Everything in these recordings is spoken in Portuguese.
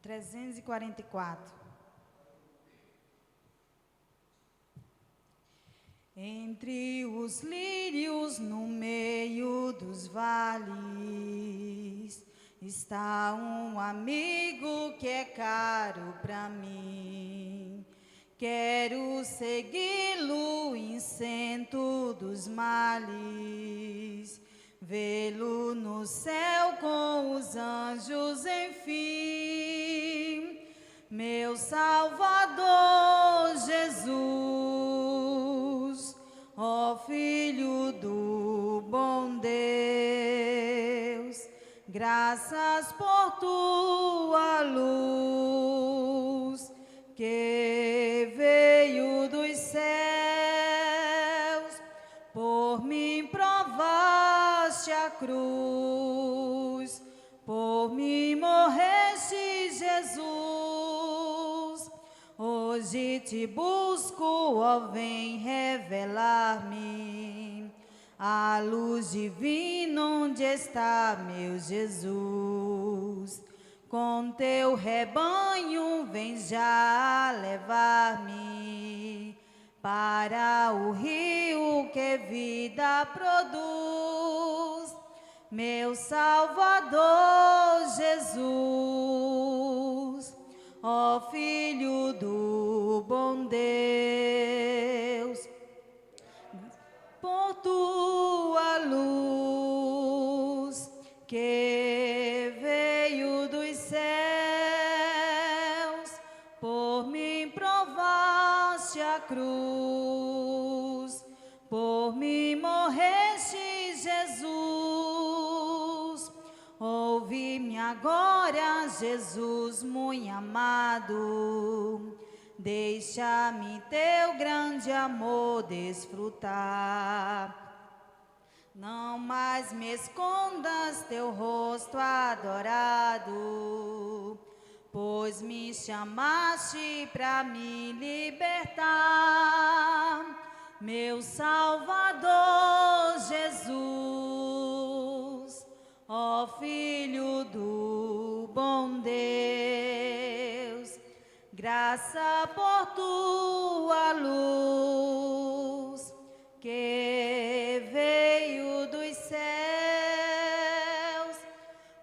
344. Entre os lírios no meio dos vales está um amigo que é caro para mim. Quero segui-lo em cento dos males, vê-lo no céu com os anjos, enfim. Meu Salvador Jesus, ó Filho do bom Deus, graças por tua luz que veio dos céus, por mim provaste a cruz, por mim morreste, Jesus. Hoje te busco, ó, vem revelar-me a luz divina onde está meu Jesus. Com teu rebanho vem já levar-me para o rio que vida produz. Meu Salvador Jesus, ó Filho do bom Deus, por tua luz que veio dos céus, por mim provaste a cruz, por mim morreste, Jesus. Ouve-me agora, Jesus muito amado, deixa-me teu grande amor desfrutar. Não mais me escondas teu rosto adorado, pois me chamaste para me libertar. Meu Salvador Jesus, ó Filho do bom Deus, graça por tua luz que veio dos céus,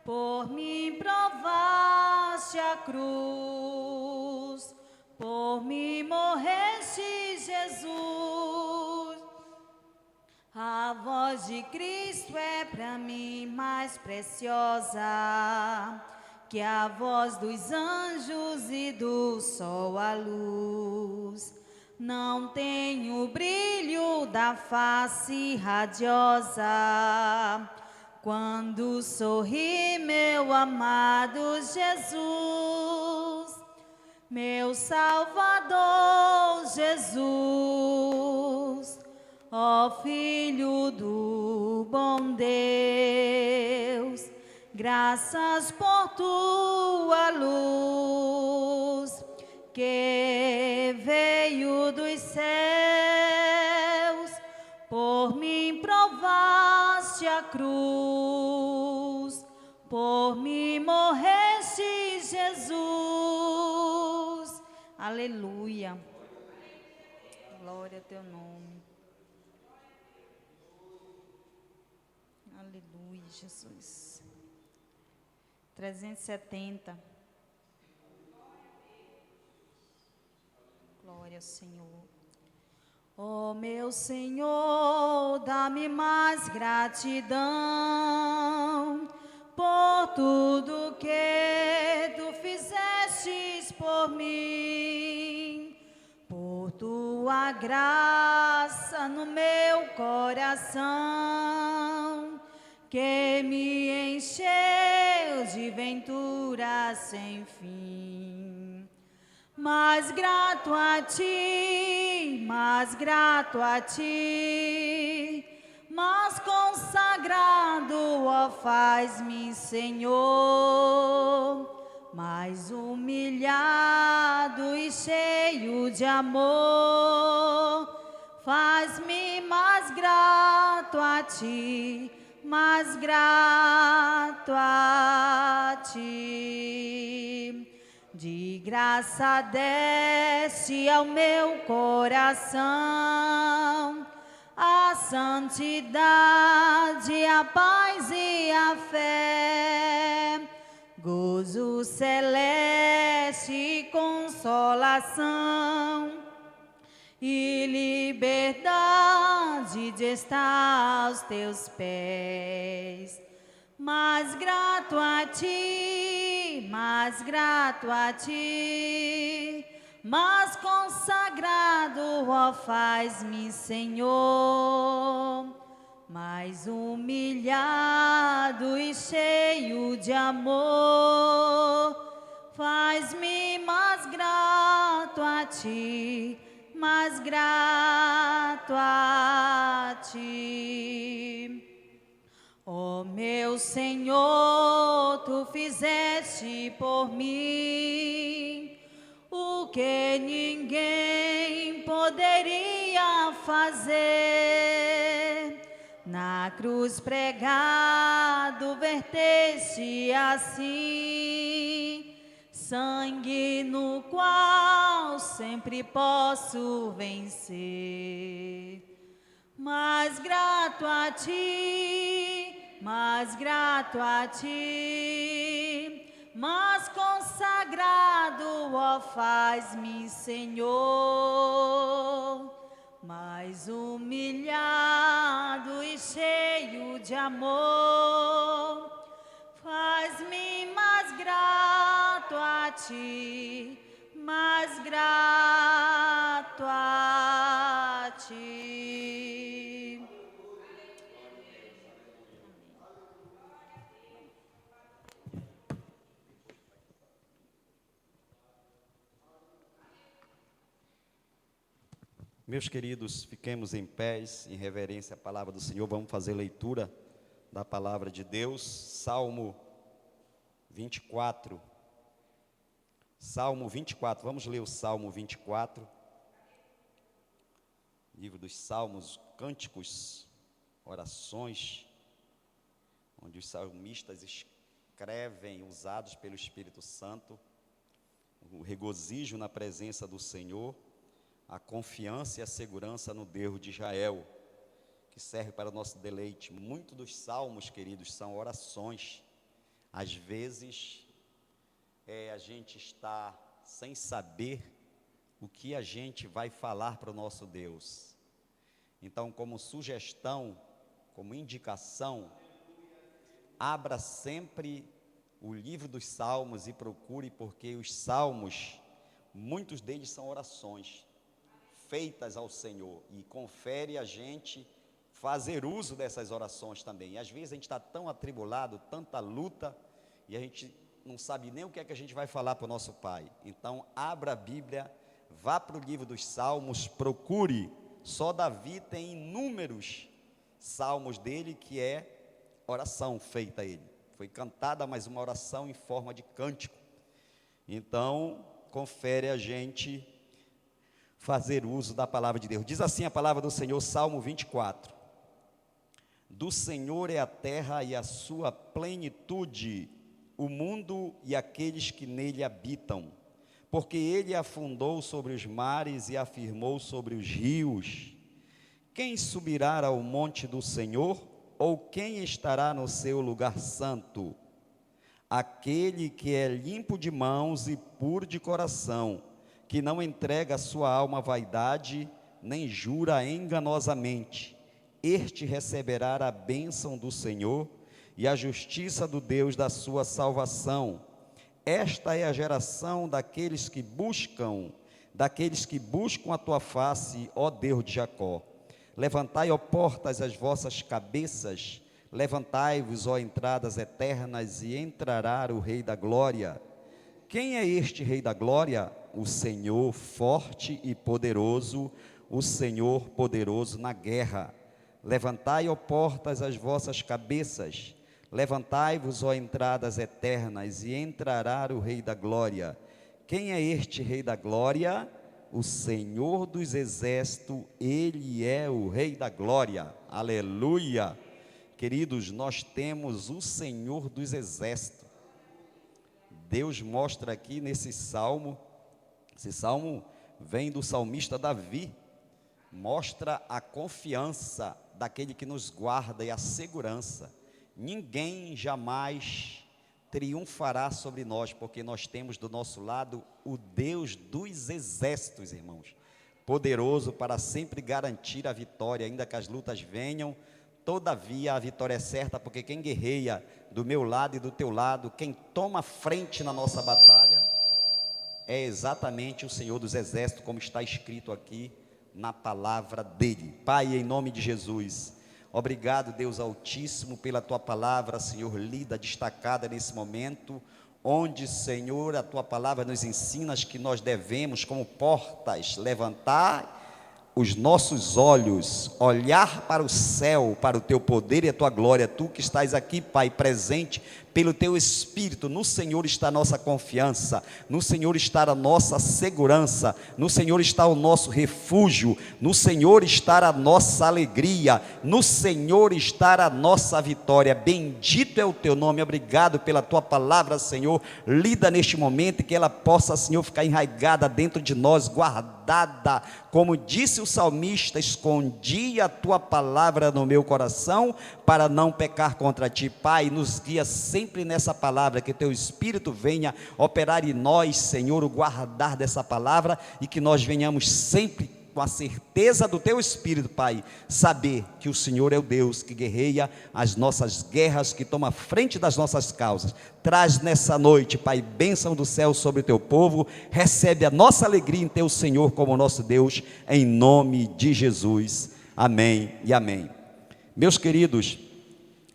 por mim provaste a cruz, por mim morreste, Jesus. A voz de Cristo é para mim mais preciosa que a voz dos anjos e do sol à luz. Não tem o brilho da face radiosa quando sorri meu amado Jesus. Meu Salvador Jesus, ó Filho do bom Deus, graças por tua luz que veio dos céus, por mim provaste a cruz, por mim morreste, Jesus. Aleluia. Glória ao teu nome. Aleluia, Jesus. 370. Glória ao Senhor. Ó meu Senhor, dá-me mais gratidão por tudo que tu fizestes por mim, por tua graça no meu coração, que me encheu de ventura sem fim. Mais grato a ti, mais grato a ti, mais consagrado, ó, faz-me, Senhor, mais humilhado e cheio de amor, faz-me mais grato a ti, mais grato a ti. De graça desce ao meu coração a santidade, a paz e a fé, gozo celeste e consolação, e liberdade de estar aos teus pés. Mais grato a ti, mais grato a ti, mais consagrado, ó, faz-me, Senhor, mais humilhado e cheio de amor, faz-me mais grato a ti, mais grato a ti. Ó meu Senhor, tu fizeste por mim o que ninguém poderia fazer. Na cruz pregado, verteste assim sangue no qual sempre posso vencer. Mais grato a ti, mais grato a ti, mais consagrado, ó, faz-me, Senhor, mais humilhado e cheio de amor, faz-me mais grato a ti, mais grato a ti. Meus queridos, fiquemos em pés, em reverência à palavra do Senhor. Vamos fazer leitura da palavra de Deus. Salmo 24. Salmo 24, vamos ler o Salmo 24. Livro dos Salmos, cânticos, orações, onde os salmistas escrevem, usados pelo Espírito Santo, o regozijo na presença do Senhor, a confiança e a segurança no Deus de Israel, que serve para o nosso deleite. Muitos dos salmos, queridos, são orações. Às vezes, a gente está sem saber o que a gente vai falar para o nosso Deus. Então, como sugestão, como indicação, abra sempre o livro dos salmos e procure, porque os salmos, muitos deles são orações feitas ao Senhor, e confere a gente fazer uso dessas orações também. E às vezes a gente está tão atribulado, tanta luta, e a gente não sabe nem o que é que a gente vai falar para o nosso Pai. Então abra a Bíblia, vá para o livro dos Salmos, procure. Só Davi tem inúmeros salmos dele que é oração feita a ele. Foi cantada, mas uma oração em forma de cântico. Então confere a gente fazer uso da palavra de Deus. Diz assim a palavra do Senhor, Salmo 24. Do Senhor é a terra e a sua plenitude, o mundo e aqueles que nele habitam. Porque ele afundou sobre os mares e afirmou sobre os rios. Quem subirá ao monte do Senhor? Ou quem estará no seu lugar santo? Aquele que é limpo de mãos e puro de coração, que não entrega a sua alma à vaidade, nem jura enganosamente. Este receberá a bênção do Senhor e a justiça do Deus da sua salvação. Esta é a geração daqueles que buscam a tua face, ó Deus de Jacó. Levantai, ó portas, as vossas cabeças, levantai-vos, ó entradas eternas, e entrará o Rei da Glória. Quem é este Rei da Glória? O Senhor forte e poderoso, o Senhor poderoso na guerra. Levantai, ó portas, as vossas cabeças, levantai-vos, ó entradas eternas, e entrará o Rei da Glória. Quem é este Rei da Glória? O Senhor dos Exércitos, Ele é o Rei da Glória. Aleluia! Queridos, nós temos o Senhor dos Exércitos. Deus mostra aqui nesse salmo, esse salmo vem do salmista Davi, mostra a confiança daquele que nos guarda e a segurança. Ninguém jamais triunfará sobre nós, porque nós temos do nosso lado o Deus dos exércitos, irmãos, poderoso para sempre garantir a vitória, ainda que as lutas venham. Todavia a vitória é certa, porque quem guerreia do meu lado e do teu lado, quem toma frente na nossa batalha, é exatamente o Senhor dos Exércitos, como está escrito aqui na palavra dele. Pai, em nome de Jesus, obrigado, Deus Altíssimo, pela tua palavra, Senhor, lida, destacada nesse momento, onde, Senhor, a tua palavra nos ensina que nós devemos, como portas, levantar os nossos olhos, olhar para o céu, para o teu poder e a tua glória. Tu que estás aqui, Pai, presente pelo teu Espírito, no Senhor está a nossa confiança, no Senhor está a nossa segurança, no Senhor está o nosso refúgio, no Senhor está a nossa alegria, no Senhor está a nossa vitória. Bendito é o teu nome. Obrigado pela tua palavra, Senhor, lida neste momento, e que ela possa, Senhor, ficar enraizada dentro de nós, guardada, como disse o salmista: escondi a tua palavra no meu coração, para não pecar contra ti. Pai, nos guia sempre nessa palavra, que teu Espírito venha operar em nós, Senhor, o guardar dessa palavra, e que nós venhamos sempre com a certeza do teu Espírito, Pai, saber que o Senhor é o Deus que guerreia as nossas guerras, que toma frente das nossas causas. Traz nessa noite, Pai, bênção do céu sobre o teu povo, recebe a nossa alegria em teu Senhor como nosso Deus, em nome de Jesus, amém e amém. Meus queridos,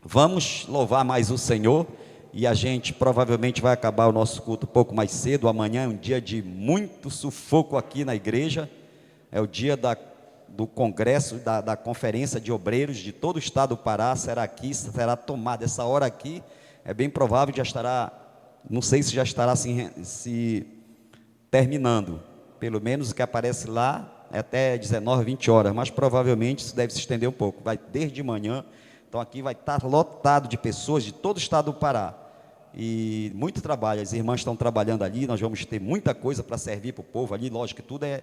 vamos louvar mais o Senhor, e a gente provavelmente vai acabar o nosso culto um pouco mais cedo. Amanhã é um dia de muito sufoco aqui na igreja, é o dia do congresso, da conferência de obreiros de todo o estado do Pará. Será aqui, será tomada essa hora aqui, é bem provável que já estará, não sei se já estará se terminando, pelo menos o que aparece lá é até 19, 20 horas, mas provavelmente isso deve se estender um pouco, vai desde manhã. Então aqui vai estar lotado de pessoas de todo o estado do Pará, e muito trabalho, as irmãs estão trabalhando ali, nós vamos ter muita coisa para servir para o povo ali. Lógico que tudo é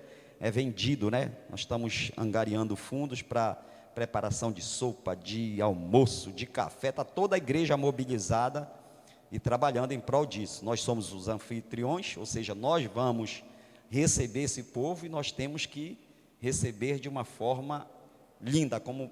vendido, né? Nós estamos angariando fundos para preparação de sopa, de almoço, de café. Está toda a igreja mobilizada e trabalhando em prol disso. Nós somos os anfitriões, ou seja, nós vamos receber esse povo, e nós temos que receber de uma forma linda, como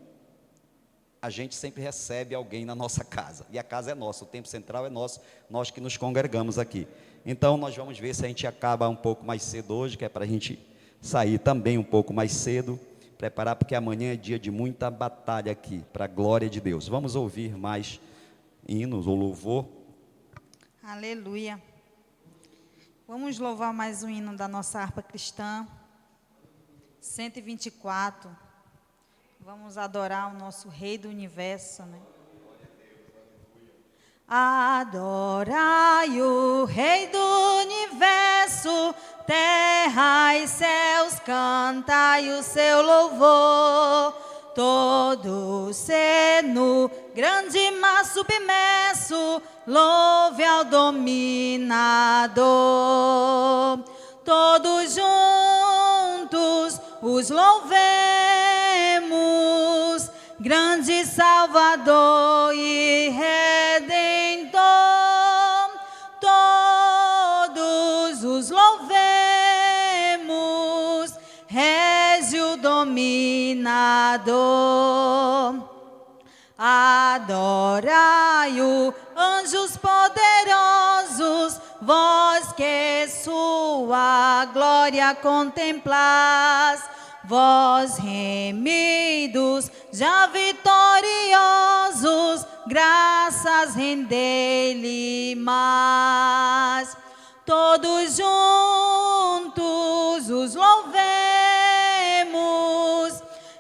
a gente sempre recebe alguém na nossa casa, e a casa é nossa, o templo central é nosso, nós que nos congregamos aqui. Então nós vamos ver se a gente acaba um pouco mais cedo hoje, que é para a gente sair também um pouco mais cedo, preparar, porque amanhã é dia de muita batalha aqui, para a glória de Deus. Vamos ouvir mais hinos ou louvor. Aleluia. Vamos louvar mais um hino da nossa harpa cristã, 124. Vamos adorar o nosso Rei do Universo, né? Adorai o Rei do Universo, terra e céus, cantai o seu louvor. Todo ser nu, grande mar submerso, louve ao dominador. Todos juntos os louvemos, grande Salvador e Redentor. Todos os louvemos, Régio dominador. Adorai-o, anjos poderosos, vós que sua glória contemplais. Vós remidos, já vitoriosos, graças rendei-lhe mais. Todos juntos os louvemos,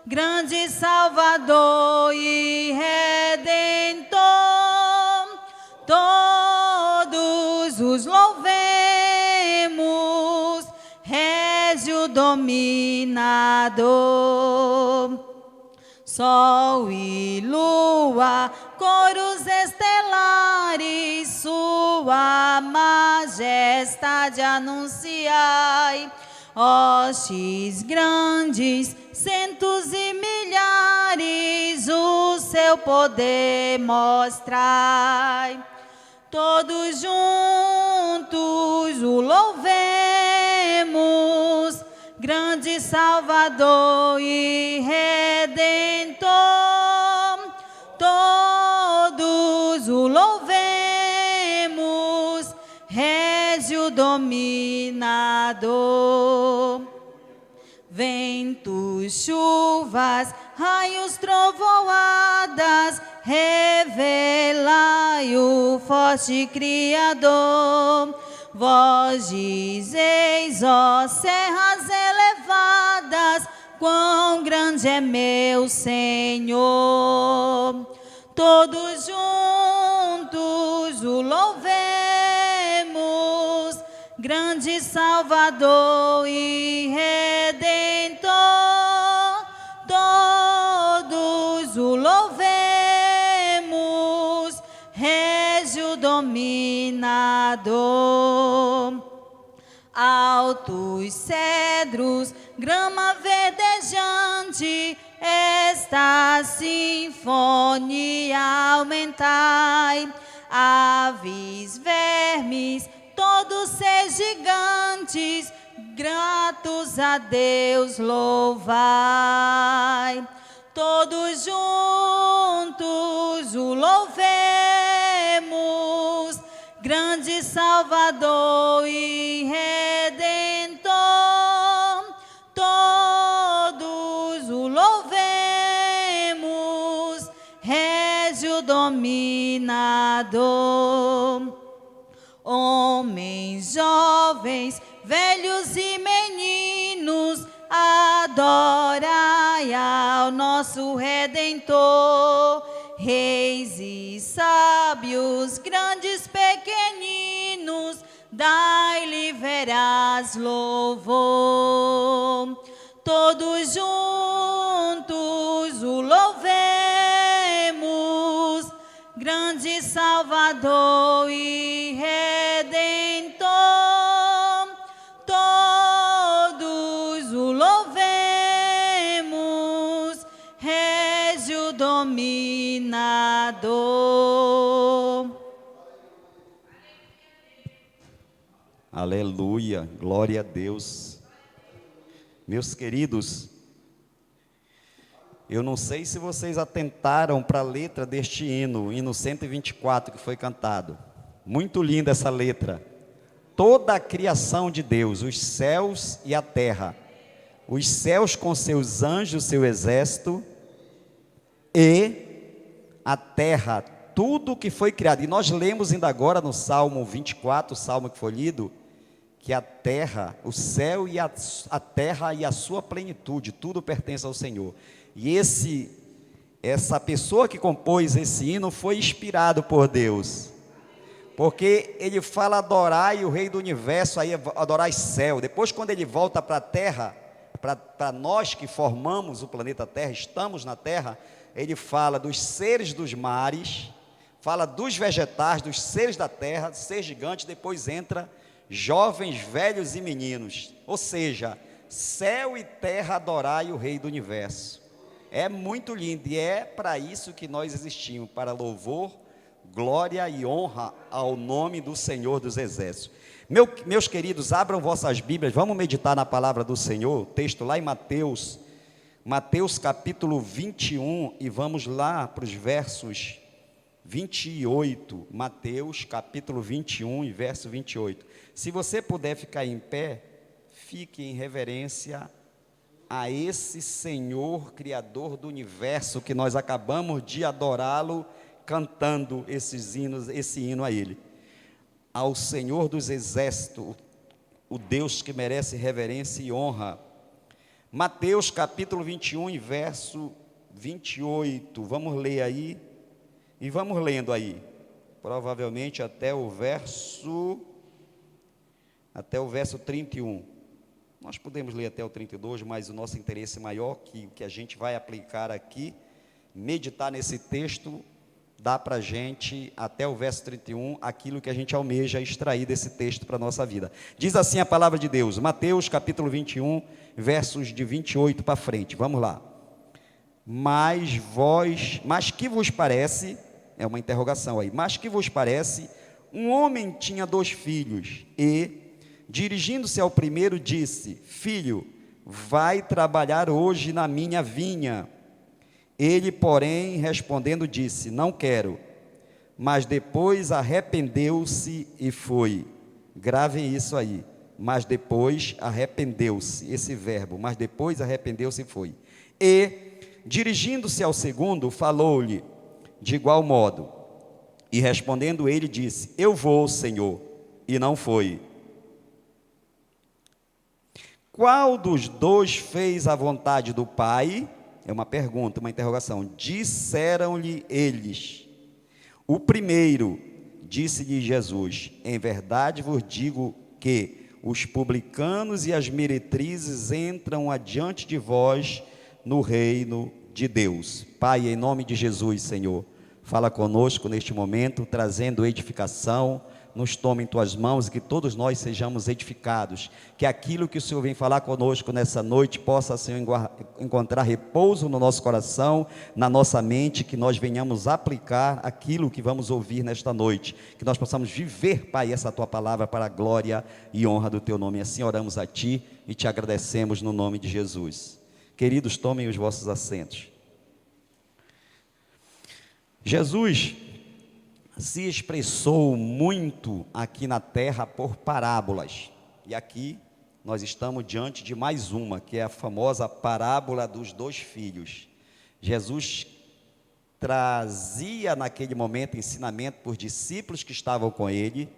grande Salvador e Redentor. Todos os louvemos, Régio dominador. Sol e lua, coros estelares, sua tua majestade anunciai. Hostes grandes, centos e milhares, o seu poder mostrai. Todos juntos o louvemos, grande Salvador e Redentor. Todos o louvemos, Régio dominador. Ventos, chuvas, raios, trovoadas, revelai o forte Criador. Vós dizeis, ó serras elevadas, quão grande é meu Senhor. Todos juntos o louvemos, grande Salvador e Redentor. Todos o louvemos, Régio dominador. Altos cedros, grama verdejante, esta sinfonia aumentai. Aves, vermes, todos seres gigantes, gratos a Deus louvai. Todos juntos o louvemos, grande Salvador e Redentor. Todos o louvemos, Régio dominador. Homens, jovens, velhos e meninos, adorai ao nosso Redentor. Reis e sábios, grandes, pequeninos, dai-lhe veraz louvor. Todos juntos o louvemos, grande Salvador e Redentor. Todos o louvemos, Régio dominador. Aleluia, glória a Deus. Meus queridos, eu não sei se vocês atentaram para a letra deste hino 124 que foi cantado. Muito linda essa letra. Toda a criação de Deus, os céus e a terra, os céus com seus anjos, seu exército, e a terra, tudo que foi criado. E nós lemos ainda agora no Salmo 24, o Salmo que foi lido, que a terra, o céu e a terra e a sua plenitude, tudo pertence ao Senhor. E essa pessoa que compôs esse hino foi inspirado por Deus, porque ele fala adorai o Rei do Universo, aí adorai céu. Depois, quando ele volta para a terra, para nós que formamos o planeta Terra, estamos na terra, ele fala dos seres dos mares, fala dos vegetais, dos seres da terra, ser gigante. Depois entra jovens, velhos e meninos, ou seja, céu e terra adorai o Rei do Universo. É muito lindo, e é para isso que nós existimos, para louvor, glória e honra ao nome do Senhor dos Exércitos. Meus queridos, abram vossas Bíblias, vamos meditar na palavra do Senhor, texto lá em Mateus capítulo 21, e vamos lá para os versos 28, Mateus capítulo 21 e verso 28. Se você puder ficar em pé, fique em reverência a esse Senhor Criador do Universo, que nós acabamos de adorá-lo, cantando esse hino a Ele. Ao Senhor dos Exércitos, o Deus que merece reverência e honra. Mateus capítulo 21 e verso 28, vamos ler aí, e vamos lendo aí, provavelmente até o verso 31, nós podemos ler até o 32, mas o nosso interesse maior, que a gente vai aplicar aqui, meditar nesse texto, dá para a gente, até o verso 31, aquilo que a gente almeja extrair desse texto para a nossa vida. Diz assim a palavra de Deus, Mateus capítulo 21, versos de 28 para frente, vamos lá. Mas que vos parece, é uma interrogação aí, mas que vos parece, um homem tinha 2 filhos, e, dirigindo-se ao primeiro, disse, filho, vai trabalhar hoje na minha vinha. Ele, porém, respondendo, disse, não quero. Mas depois arrependeu-se e foi. Gravem isso aí. Mas depois arrependeu-se, esse verbo, mas depois arrependeu-se e foi. E, dirigindo-se ao segundo, falou-lhe de igual modo. E respondendo ele, disse, eu vou, Senhor, e não foi. Qual dos 2 fez a vontade do Pai? É uma pergunta, uma interrogação. Disseram-lhe eles. O primeiro, disse-lhe Jesus, em verdade vos digo que os publicanos e as meretrizes entram adiante de vós no reino de Deus. Pai, em nome de Jesus, Senhor, fala conosco neste momento, trazendo edificação, nos tome em tuas mãos e que todos nós sejamos edificados, que aquilo que o Senhor vem falar conosco nessa noite possa, Senhor, encontrar repouso no nosso coração, na nossa mente, que nós venhamos aplicar aquilo que vamos ouvir nesta noite, que nós possamos viver, Pai, essa tua palavra para a glória e honra do teu nome. Assim oramos a ti e te agradecemos no nome de Jesus. Queridos, tomem os vossos assentos. Jesus se expressou muito aqui na terra por parábolas, e aqui nós estamos diante de mais uma, que é a famosa parábola dos 2 filhos. Jesus trazia naquele momento ensinamento por discípulos que estavam com ele,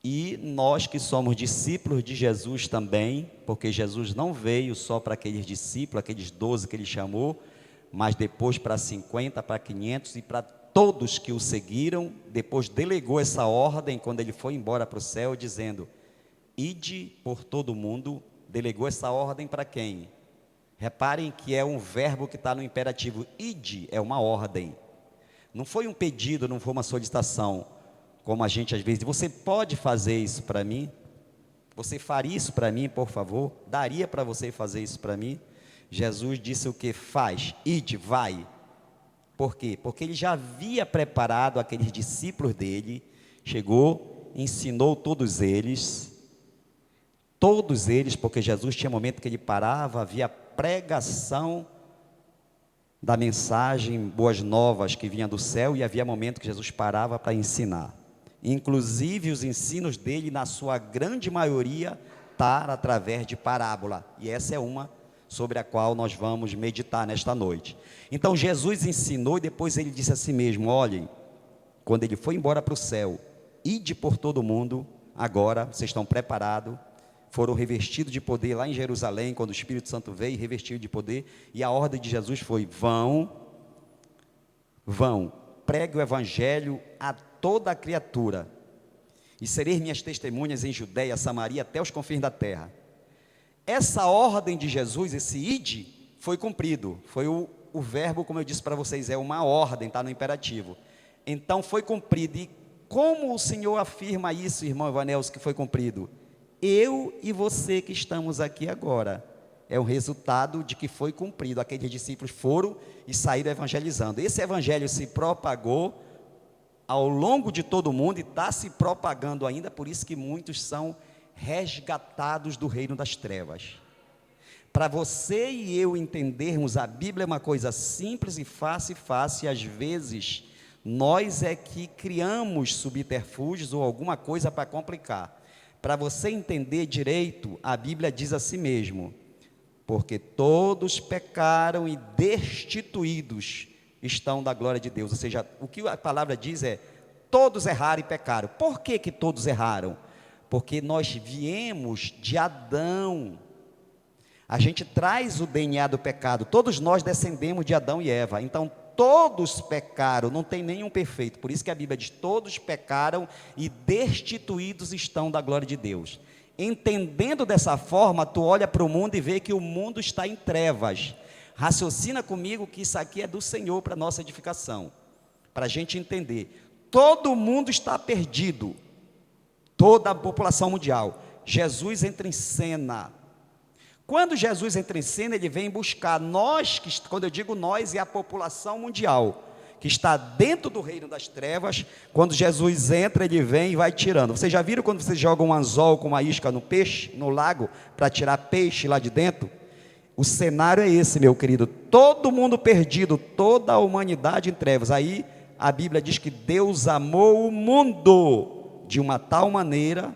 e nós que somos discípulos de Jesus também, porque Jesus não veio só para aqueles discípulos, aqueles 12 que ele chamou, mas depois para 50, para 500 e para todos que o seguiram. Depois delegou essa ordem quando ele foi embora para o céu, dizendo, ide por todo mundo. Delegou essa ordem para quem? Reparem que é um verbo que está no imperativo, ide é uma ordem, não foi um pedido, não foi uma solicitação, como a gente às vezes diz, você pode fazer isso para mim? Você faria isso para mim, por favor? Daria para você fazer isso para mim? Jesus disse o que? Faz, ide, vai. Por quê? Porque ele já havia preparado aqueles discípulos dele, chegou, ensinou todos eles, porque Jesus tinha momento que ele parava, havia pregação da mensagem, boas novas que vinha do céu, e havia momento que Jesus parava para ensinar. Inclusive os ensinos dele, na sua grande maioria, está através de parábola, e essa é uma sobre a qual nós vamos meditar nesta noite. Então Jesus ensinou e depois ele disse a si mesmo, olhem, quando ele foi embora para o céu, ide por todo mundo, agora vocês estão preparados, foram revestidos de poder lá em Jerusalém, quando o Espírito Santo veio e revestiu de poder, e a ordem de Jesus foi, vão, pregue o evangelho a toda a criatura, e sereis minhas testemunhas em Judeia, Samaria, até os confins da terra. Essa ordem de Jesus, esse ide, foi cumprido, foi o verbo, como eu disse para vocês, é uma ordem, está no imperativo, então foi cumprido. E como o Senhor afirma isso, irmão Evanelso, que foi cumprido? Eu e você que estamos aqui agora, é o resultado de que foi cumprido, aqueles discípulos foram e saíram evangelizando, esse evangelho se propagou ao longo de todo o mundo, e está se propagando ainda, por isso que muitos são resgatados do reino das trevas. Para você e eu entendermos, a Bíblia é uma coisa simples e fácil, e às vezes nós é que criamos subterfúgios ou alguma coisa para complicar. Para você entender direito, a Bíblia diz a si mesmo, porque todos pecaram e destituídos estão da glória de Deus. Ou seja, o que a palavra diz é, todos erraram e pecaram. Por que que todos erraram? Porque nós viemos de Adão, a gente traz o DNA do pecado, todos nós descendemos de Adão e Eva, então todos pecaram, não tem nenhum perfeito, por isso que a Bíblia diz, todos pecaram e destituídos estão da glória de Deus. Entendendo dessa forma, tu olha para o mundo e vê que o mundo está em trevas, Raciocina comigo que isso aqui é do Senhor para nossa edificação, para a gente entender. Todo mundo está perdido, toda a população mundial. Jesus entra em cena. Quando Jesus entra em cena, ele vem buscar nós, quando eu digo nós, é a população mundial, que está dentro do reino das trevas. Quando Jesus entra, ele vem e vai tirando. Vocês já viram quando vocês jogam um anzol com uma isca no peixe, no lago, para tirar peixe lá de dentro? O cenário é esse, meu querido, todo mundo perdido, toda a humanidade em trevas. Aí a Bíblia diz que Deus amou o mundo de uma tal maneira.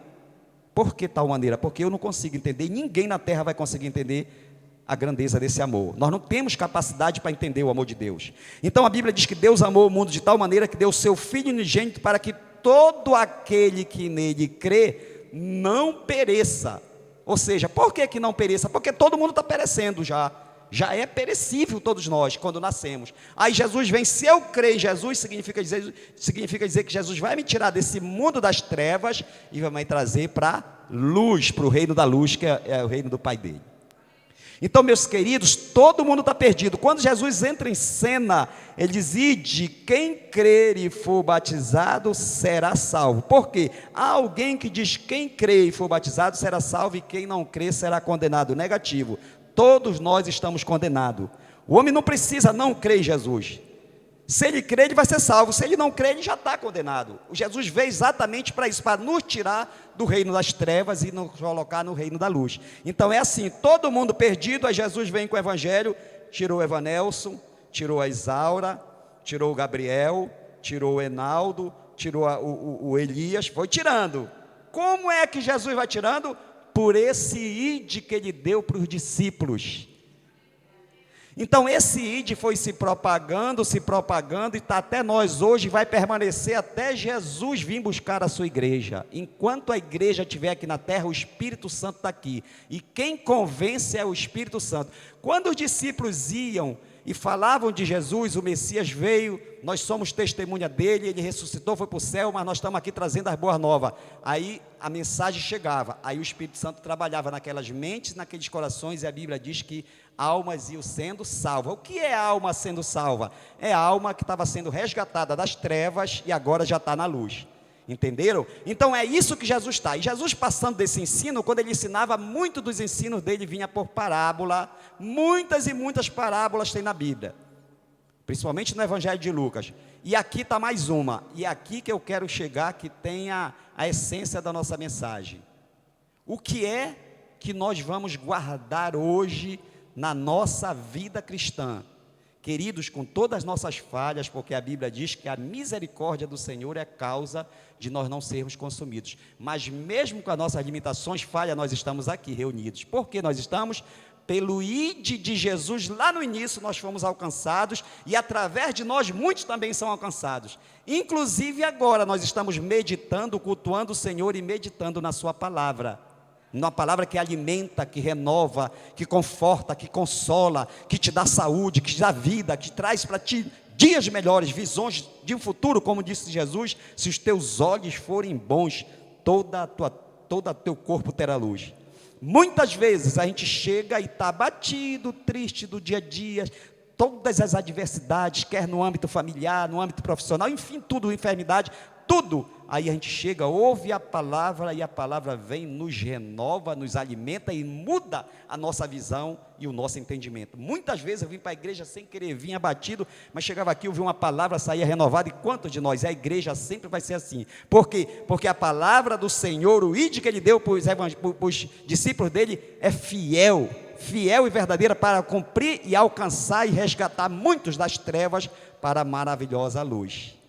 Por que tal maneira? Porque eu não consigo entender, ninguém na terra vai conseguir entender a grandeza desse amor. Nós não temos capacidade para entender o amor de Deus. Então a Bíblia diz que Deus amou o mundo de tal maneira que deu o seu Filho unigênito para que todo aquele que nele crê não pereça. Ou seja, por que não pereça? Porque todo mundo está perecendo já é perecível todos nós, quando nascemos. Aí Jesus vem, se eu creio em Jesus, significa dizer que Jesus vai me tirar desse mundo das trevas e vai me trazer para luz, para o reino da luz, que é o reino do Pai dele. Então, meus queridos, todo mundo está perdido. Quando Jesus entra em cena, ele diz: "Ide, quem crer e for batizado será salvo." Por quê? Há alguém que diz: quem crer e for batizado será salvo, e quem não crer será condenado. Negativo. Todos nós estamos condenados. O homem não precisa não crer em Jesus. Se ele crer, ele vai ser salvo. Se ele não crer, ele já está condenado. O Jesus veio exatamente para isso, para nos tirar do reino das trevas e nos colocar no reino da luz. Então é assim, todo mundo perdido, aí Jesus vem com o evangelho, tirou o Evanelson, tirou a Isaura, tirou o Gabriel, tirou o Enaldo, tirou o Elias, foi tirando. Como é que Jesus vai tirando? Por esse ide que ele deu para os discípulos. Então esse ide foi se propagando, e está até nós hoje, vai permanecer até Jesus vir buscar a sua igreja. Enquanto a igreja estiver aqui na terra, o Espírito Santo está aqui, e quem convence é o Espírito Santo. Quando os discípulos iam e falavam de Jesus, o Messias veio, nós somos testemunha dele, ele ressuscitou, foi para o céu, mas nós estamos aqui trazendo as boas novas. Aí a mensagem chegava, aí o Espírito Santo trabalhava naquelas mentes, naqueles corações, e a Bíblia diz que almas iam sendo salvas. O que é alma sendo salva? É a alma que estava sendo resgatada das trevas e agora já está na luz. Entenderam? Então é isso que Jesus está. E Jesus, passando desse ensino, quando ele ensinava, muito dos ensinos dele vinha por parábola. Muitas e muitas parábolas tem na Bíblia, principalmente no Evangelho de Lucas. E aqui está mais uma, e aqui que eu quero chegar, que tem a essência da nossa mensagem. O que é que nós vamos guardar hoje na nossa vida cristã? Queridos, com todas as nossas falhas, porque a Bíblia diz que a misericórdia do Senhor é causa de nós não sermos consumidos. Mas mesmo com as nossas limitações, falhas, nós estamos aqui reunidos. Por que nós estamos? Pelo ide de Jesus, lá no início nós fomos alcançados, e através de nós muitos também são alcançados. Inclusive agora nós estamos meditando, cultuando o Senhor e meditando na sua palavra. Uma palavra que alimenta, que renova, que conforta, que consola, que te dá saúde, que te dá vida, que traz para ti dias melhores, visões de um futuro, como disse Jesus: se os teus olhos forem bons, todo teu corpo terá luz. Muitas vezes a gente chega e está abatido, triste do dia a dia, todas as adversidades, quer no âmbito familiar, no âmbito profissional, enfim, tudo, enfermidade, tudo. Aí a gente chega, ouve a palavra, e a palavra vem, nos renova, nos alimenta e muda a nossa visão e o nosso entendimento. Muitas vezes eu vim para a igreja sem querer, vinha abatido, mas chegava aqui, ouvi uma palavra, saía renovado. E quantos de nós? A igreja sempre vai ser assim. Por quê? Porque a palavra do Senhor, o ide que ele deu para os discípulos dele, é fiel e verdadeira para cumprir e alcançar e resgatar muitos das trevas para a maravilhosa luz.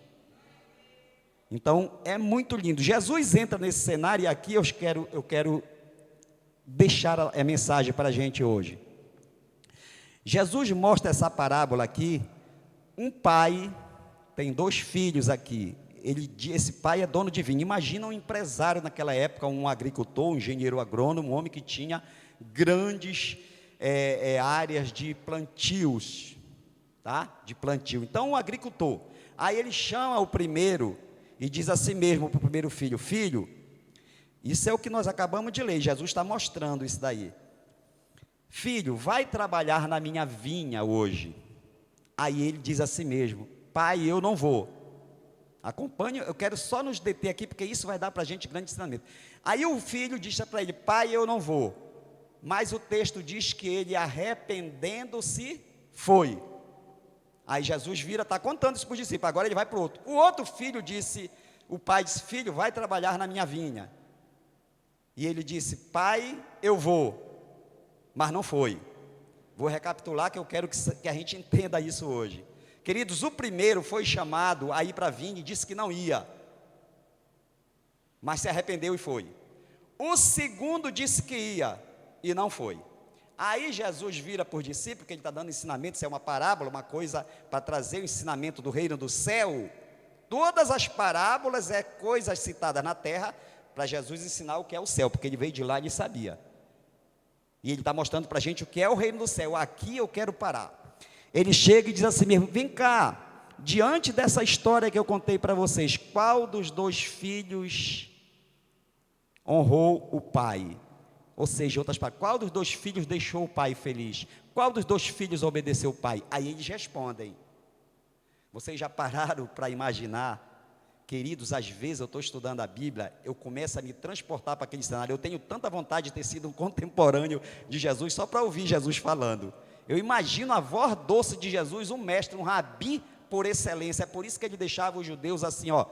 Então é muito lindo. Jesus entra nesse cenário, e aqui eu quero deixar a mensagem para a gente hoje. Jesus mostra essa parábola aqui. Um pai tem 2 filhos aqui. Esse pai é dono de vinho. Imagina um empresário naquela época, um agricultor, um engenheiro agrônomo, um homem que tinha grandes áreas de plantios, tá? De plantio. Então um agricultor, aí ele chama o primeiro e diz assim mesmo para o primeiro filho: filho, isso é o que nós acabamos de ler, Jesus está mostrando isso daí. filho, vai trabalhar na minha vinha hoje. Aí ele diz a si mesmo, pai, eu não vou. Acompanhe, eu quero só nos deter aqui, porque isso vai dar para a gente grande ensinamento. Aí o filho diz para ele, pai, eu não vou. Mas o texto diz que ele, arrependendo-se, foi. Aí Jesus vira, está contando isso para os discípulos, agora ele vai para o outro. O outro filho disse, o pai disse, filho, vai trabalhar na minha vinha. E ele disse, pai, eu vou. Mas não foi. Vou recapitular que eu quero que a gente entenda isso hoje. Queridos, o primeiro foi chamado a ir para a vinha e disse que não ia. Mas se arrependeu e foi. O segundo disse que ia e não foi. Aí Jesus vira para os discípulos, porque ele está dando ensinamento, isso é uma parábola, uma coisa para trazer o ensinamento do reino do céu. Todas as parábolas é coisas citadas na terra para Jesus ensinar o que é o céu, porque ele veio de lá e ele sabia. E ele está mostrando para a gente o que é o reino do céu. Aqui eu quero parar. Ele chega e diz assim mesmo, vem cá, diante dessa história que eu contei para vocês, qual dos dois filhos honrou o pai? Ou seja, outras palavras, qual dos dois filhos deixou o pai feliz? Qual dos dois filhos obedeceu o pai? Aí eles respondem. Vocês já pararam para imaginar? Queridos, às vezes eu estou estudando a Bíblia, eu começo a me transportar para aquele cenário. Eu tenho tanta vontade de ter sido um contemporâneo de Jesus, só para ouvir Jesus falando. Eu imagino a voz doce de Jesus, um mestre, um rabi por excelência. É por isso que ele deixava os judeus assim, ó.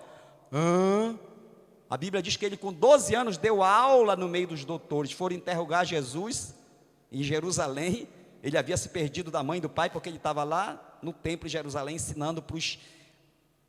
A Bíblia diz que ele com 12 anos deu aula no meio dos doutores. Foram interrogar Jesus em Jerusalém. Ele havia se perdido da mãe e do pai, porque ele estava lá no templo de Jerusalém ensinando para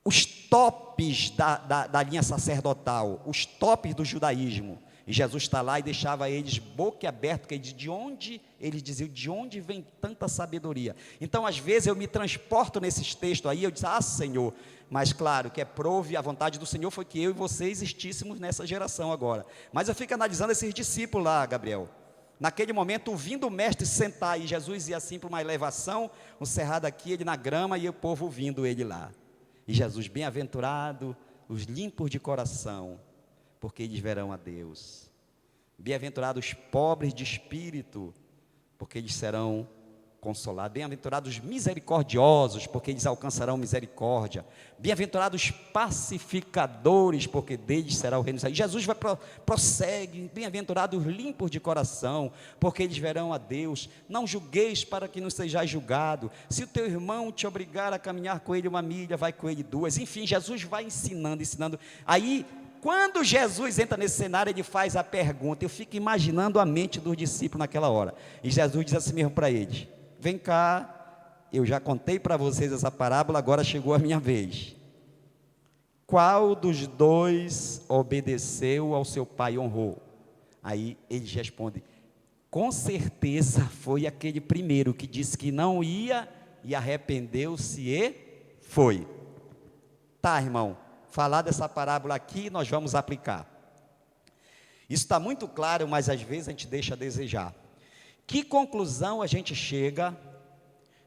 os tops da linha sacerdotal, os tops do judaísmo. E Jesus está lá e deixava eles boquiabertos, porque eles diziam, de onde vem tanta sabedoria? Então, às vezes, eu me transporto nesses textos aí, eu disse, Senhor, mas claro, que prove a vontade do Senhor foi que eu e você existíssemos nessa geração agora. Mas eu fico analisando esses discípulos lá, Gabriel. Naquele momento, ouvindo o mestre sentar, e Jesus ia assim para uma elevação, um cerrado aqui, ele na grama, e o povo ouvindo ele lá. E Jesus, bem-aventurado, os limpos de coração, porque eles verão a Deus. Bem-aventurados os pobres de espírito, porque eles serão consolados. Bem-aventurados os misericordiosos, porque eles alcançarão misericórdia. Bem-aventurados os pacificadores, porque deles será o reino dos céus. Jesus prossegue, bem-aventurados os limpos de coração, porque eles verão a Deus. Não julgueis para que não sejais julgado. Se o teu irmão te obrigar a caminhar com ele 1 milha, vai com ele 2. Enfim, Jesus vai ensinando. Aí, quando Jesus entra nesse cenário, ele faz a pergunta. Eu fico imaginando a mente dos discípulos naquela hora. E Jesus diz assim mesmo para eles, vem cá, eu já contei para vocês essa parábola, agora chegou a minha vez. Qual dos dois obedeceu ao seu pai e honrou? Aí eles respondem, com certeza foi aquele primeiro que disse que não ia e arrependeu-se e foi. Tá, irmão, falar dessa parábola aqui, nós vamos aplicar. Isso está muito claro, mas às vezes a gente deixa a desejar. Que conclusão a gente chega?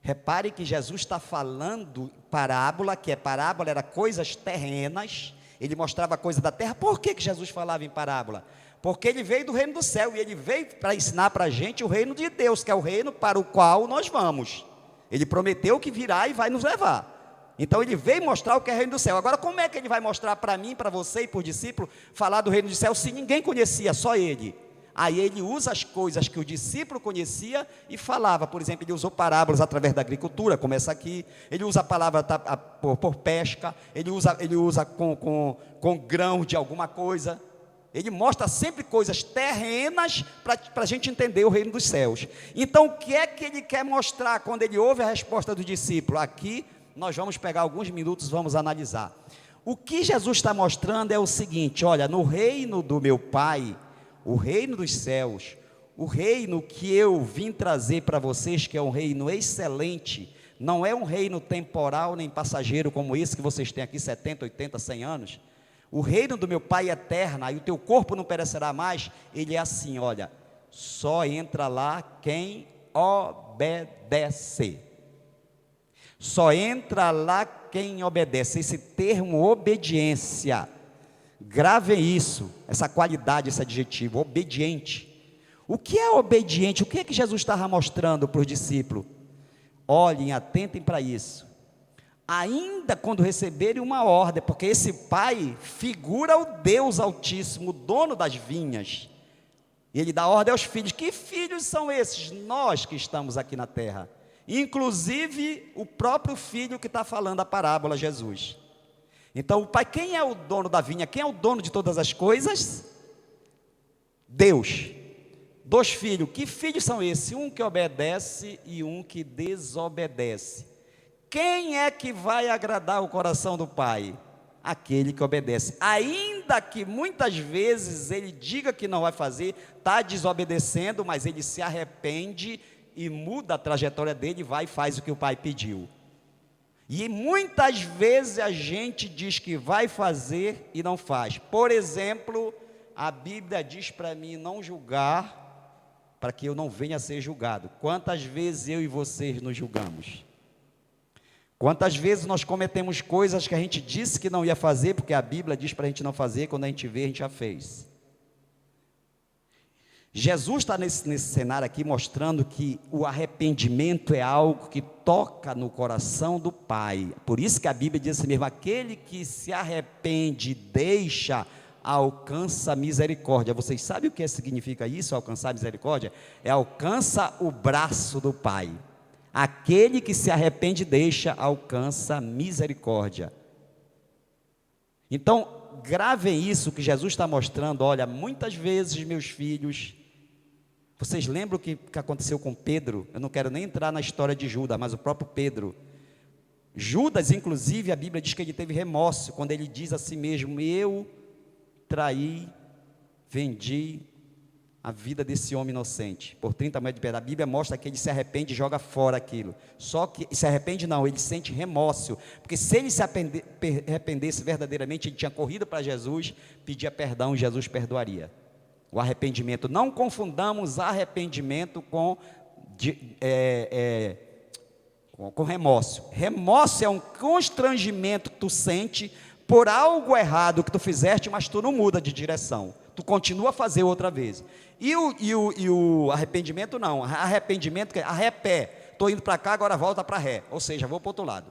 Repare que Jesus está falando parábola, que parábola era coisas terrenas, ele mostrava coisa da terra. Por que Jesus falava em parábola? Porque ele veio do reino do céu, e ele veio para ensinar para a gente o reino de Deus, que é o reino para o qual nós vamos. Ele prometeu que virá e vai nos levar. Então ele veio mostrar o que é o reino do céu. Agora, como é que ele vai mostrar para mim, para você e para o discípulo, falar do reino do céu, se ninguém conhecia, só ele? Aí ele usa as coisas que o discípulo conhecia e falava. Por exemplo, ele usou parábolas através da agricultura, começa aqui. Ele usa a palavra por pesca, ele usa com grão de alguma coisa. Ele mostra sempre coisas terrenas para a gente entender o reino dos céus. Então, o que é que ele quer mostrar quando ele ouve a resposta do discípulo? Aqui nós vamos pegar alguns minutos, vamos analisar. O que Jesus está mostrando é o seguinte, olha, no reino do meu Pai, o reino dos céus, o reino que eu vim trazer para vocês, que é um reino excelente, não é um reino temporal nem passageiro como esse que vocês têm aqui, 70, 80, 100 anos. O reino do meu Pai é eterno, e o teu corpo não perecerá mais. Ele é assim, olha, só entra lá quem obedece. Só entra lá quem obedece. Esse termo obediência, gravem isso, essa qualidade, esse adjetivo, obediente. O que é obediente? O que é que Jesus estava mostrando para os discípulos? Olhem, atentem para isso. Ainda quando receberem uma ordem, porque esse pai figura o Deus Altíssimo, o dono das vinhas. E ele dá ordem aos filhos. Que filhos são esses? Nós que estamos aqui na terra. Inclusive o próprio filho que está falando a parábola, Jesus. Então o pai, quem é o dono da vinha? Quem é o dono de todas as coisas? Deus. 2 filhos. Que filhos são esses? Um que obedece e um que desobedece. Quem é que vai agradar o coração do pai? Aquele que obedece. Ainda que muitas vezes ele diga que não vai fazer, está desobedecendo, mas ele se arrepende e muda a trajetória dele, vai e faz o que o pai pediu. E muitas vezes a gente diz que vai fazer e não faz. Por exemplo, a Bíblia diz para mim não julgar, para que eu não venha a ser julgado. Quantas vezes eu e vocês nos julgamos? Quantas vezes nós cometemos coisas que a gente disse que não ia fazer, porque a Bíblia diz para a gente não fazer, quando a gente vê, a gente já fez. Jesus está nesse cenário aqui mostrando que o arrependimento é algo que toca no coração do Pai. Por isso que a Bíblia diz assim mesmo, aquele que se arrepende, deixa, alcança misericórdia. Vocês sabem o que significa isso, alcançar misericórdia? É alcança o braço do Pai. Aquele que se arrepende, deixa, alcança misericórdia. Então, gravem isso que Jesus está mostrando. Olha, muitas vezes, meus filhos, vocês lembram o que aconteceu com Pedro? Eu não quero nem entrar na história de Judas, mas o próprio Pedro. Judas, inclusive, a Bíblia diz que ele teve remorso, quando ele diz a si mesmo, eu traí, vendi a vida desse homem inocente, por 30 moedas de pedra. A Bíblia mostra que ele se arrepende e joga fora aquilo. Só que, se arrepende não, ele sente remorso, porque se ele se arrependesse verdadeiramente, ele tinha corrido para Jesus, pedia perdão e Jesus perdoaria. O arrependimento, não confundamos arrependimento com remorso. Remorso é um constrangimento que tu sente por algo errado que tu fizeste, mas tu não muda de direção, tu continua a fazer outra vez. E o arrependimento não, arrependimento, arrepé, estou indo para cá, agora volta para ré, ou seja, vou para o outro lado.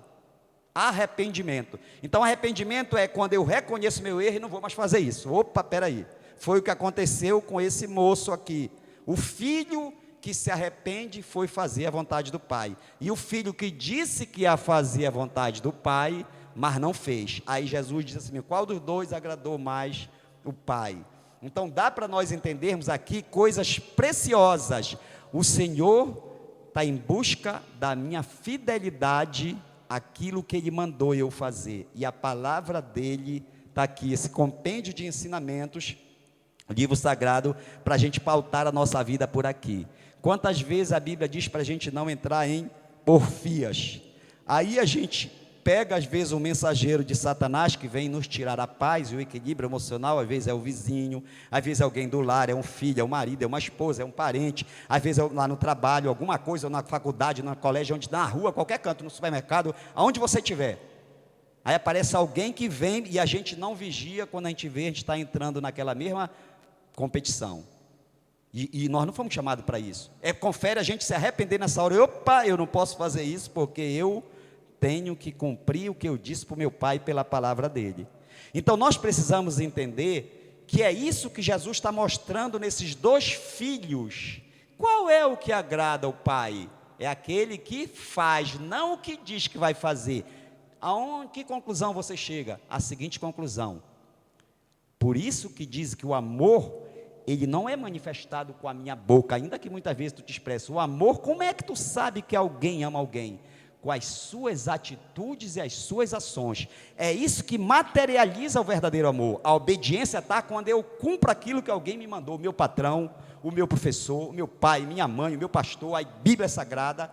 Arrependimento. Então arrependimento é quando eu reconheço meu erro e não vou mais fazer isso. Opa, peraí, foi o que aconteceu com esse moço aqui. O filho que se arrepende foi fazer a vontade do pai, e o filho que disse que ia fazer a vontade do pai, mas não fez. Aí Jesus diz assim, qual dos dois agradou mais o pai? Então dá para nós entendermos aqui coisas preciosas. O Senhor está em busca da minha fidelidade àquilo que Ele mandou eu fazer, e a palavra dEle está aqui, esse compêndio de ensinamentos, livro sagrado, para a gente pautar a nossa vida por aqui. Quantas vezes a Bíblia diz para a gente não entrar em porfias? Aí a gente pega às vezes um mensageiro de Satanás que vem nos tirar a paz e o equilíbrio emocional. Às vezes é o vizinho, às vezes é alguém do lar, é um filho, é um marido, é uma esposa, é um parente, às vezes é lá no trabalho, alguma coisa, ou na faculdade, no colégio, onde, na rua, qualquer canto, no supermercado, aonde você estiver. Aí aparece alguém que vem e a gente não vigia, quando a gente vê, a gente está entrando naquela mesma competição. E nós não fomos chamados para isso. Confere a gente se arrepender nessa hora. Opa, eu não posso fazer isso porque eu tenho que cumprir o que eu disse para o meu pai pela palavra dele. Então nós precisamos entender que é isso que Jesus está mostrando nesses 2 filhos. Qual é o que agrada ao pai? É aquele que faz, não o que diz que vai fazer. Que conclusão você chega? A seguinte conclusão: por isso que diz que o amor, ele não é manifestado com a minha boca, ainda que muitas vezes tu te expressa. O amor, como é que tu sabe que alguém ama alguém? Com as suas atitudes e as suas ações. É isso que materializa o verdadeiro amor. A obediência está quando eu cumpro aquilo que alguém me mandou, o meu patrão, o meu professor, o meu pai, minha mãe, o meu pastor, a Bíblia Sagrada,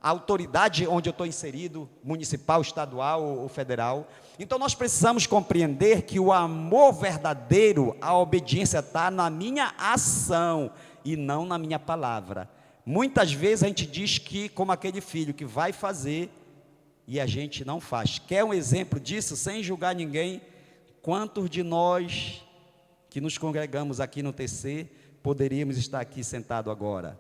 a autoridade onde eu estou inserido, municipal, estadual ou federal. Então nós precisamos compreender que o amor verdadeiro, a obediência está na minha ação e não na minha palavra. Muitas vezes a gente diz que, como aquele filho que vai fazer e a gente não faz. Quer um exemplo disso, sem julgar ninguém? Quantos de nós que nos congregamos aqui no TC poderíamos estar aqui sentado agora.